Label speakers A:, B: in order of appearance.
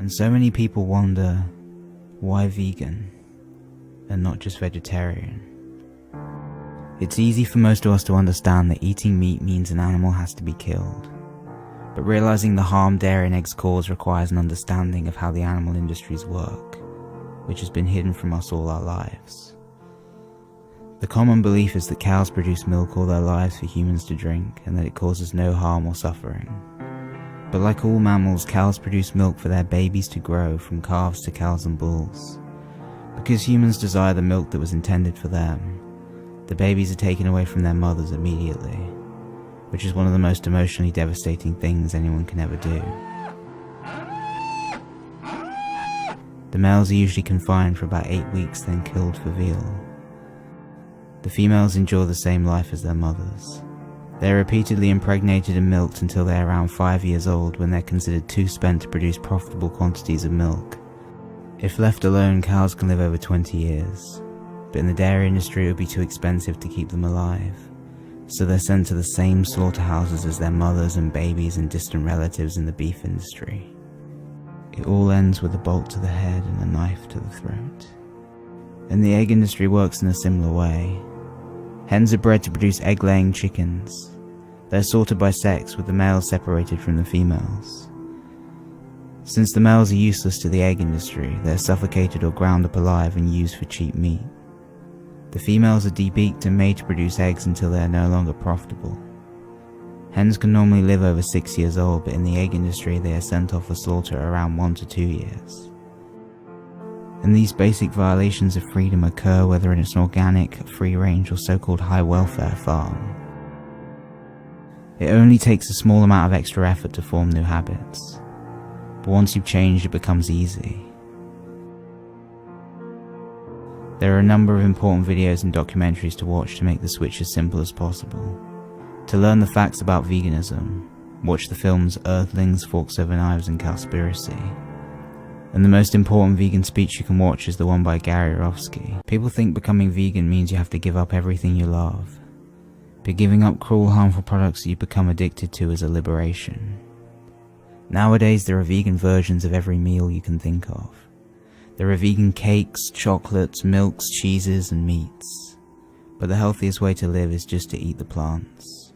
A: And so many people wonder, why vegan and not just vegetarian? It's easy for most of us to understand that eating meat means an animal has to be killed. But realizing the harm dairy and eggs cause requires an understanding of how the animal industries work, which has been hidden from us all our lives. The common belief is that cows produce milk all their lives for humans to drink, and that it causes no harm or suffering. But like all mammals, cows produce milk for their babies to grow, from calves to cows and bulls. Because humans desire the milk that was intended for them, the babies are taken away from their mothers immediately, which is one of the most emotionally devastating things anyone can ever do. The males are usually confined for about 8 weeks, then killed for veal. The females endure the same life as their mothers. They are repeatedly impregnated and milked until they are around 5 years old, when they are considered too spent to produce profitable quantities of milk. If left alone, cows can live over 20 years, but in the dairy industry it would be too expensive to keep them alive, so they're sent to the same slaughterhouses as their mothers and babies and distant relatives in the beef industry. It all ends with a bolt to the head and a knife to the throat. And the egg industry works in a similar way. Hens are bred to produce egg-laying chickens. They're sorted by sex, with the males separated from the females. Since the males are useless to the egg industry, they're suffocated or ground up alive and used for cheap meat. The females are debeaked and made to produce eggs until they are no longer profitable. Hens can normally live over 6 years old, but in the egg industry they are sent off for slaughter around 1 to 2 years. And these basic violations of freedom occur whether it's an organic, free-range or so-called high-welfare farm. It only takes a small amount of extra effort to form new habits, but once you've changed it becomes easy. There are a number of important videos and documentaries to watch to make the switch as simple as possible. To learn the facts about veganism, watch the films Earthlings, Forks Over Knives and Cowspiracy. And the most important vegan speech you can watch is the one by Gary Yourofsky. People think becoming vegan means you have to give up everything you love, but giving up cruel, harmful products that you become addicted to is a liberation. Nowadays there are vegan versions of every meal you can think of. There are vegan cakes, chocolates, milks, cheeses and meats. But the healthiest way to live is just to eat the plants.